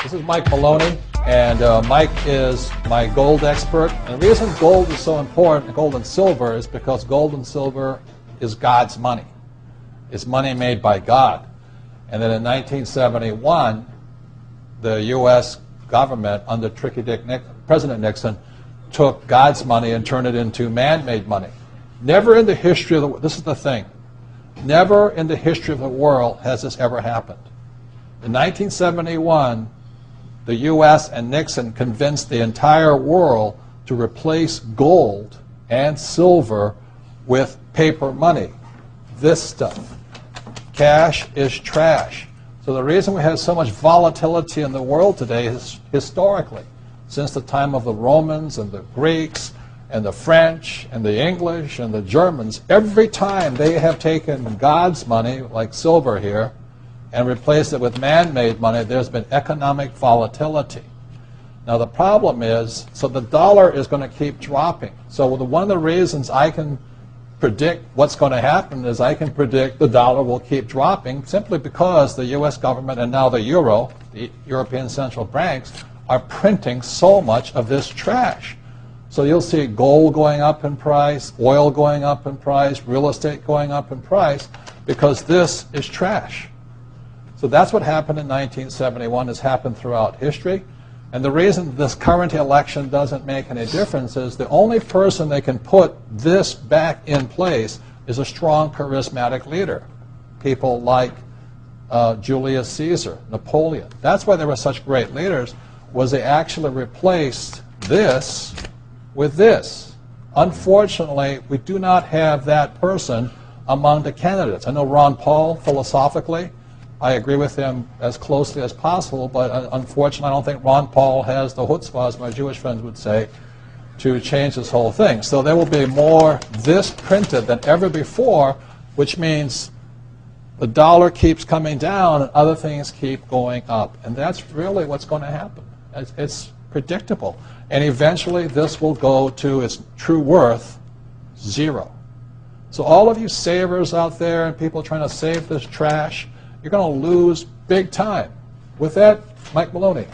This is Mike Maloney, and Mike is my gold expert. And the reason gold is so important, gold and silver, is because gold and silver is God's money. It's money made by God. And then in 1971, the U.S. government, under President Nixon, took God's money and turned it into man-made money. Never in the history of the world, this is the thing, never in the history of the world has this ever happened. In 1971, the U.S. and Nixon convinced the entire world to replace gold and silver with paper money. This stuff. Cash is trash. So the reason we have so much volatility in the world today is historically, since the time of the Romans and the Greeks and the French and the English and the Germans, every time they have taken God's money, like silver here, and replaced it with man-made money, there's been economic volatility. Now the problem is, so the dollar is going to keep dropping. So one of the reasons I can predict what's going to happen is I can predict the dollar will keep dropping simply because the U.S. government and now the euro, the European central banks, are printing so much of this trash. So you'll see gold going up in price, oil going up in price, real estate going up in price, because this is trash. So that's what happened in 1971, has happened throughout history. And the reason this current election doesn't make any difference is the only person they can put this back in place is a strong, charismatic leader. People like Julius Caesar, Napoleon. That's why they were such great leaders, was they actually replaced this with this. Unfortunately, we do not have that person among the candidates. I know Ron Paul, philosophically, I agree with him as closely as possible, but unfortunately I don't think Ron Paul has the chutzpah, as my Jewish friends would say, to change this whole thing. So there will be more this printed than ever before, which means the dollar keeps coming down and other things keep going up. And that's really what's going to happen. It's predictable. And eventually this will go to its true worth, zero. So all of you savers out there and people trying to save this trash, you're going to lose big time. With that, Mike Maloney.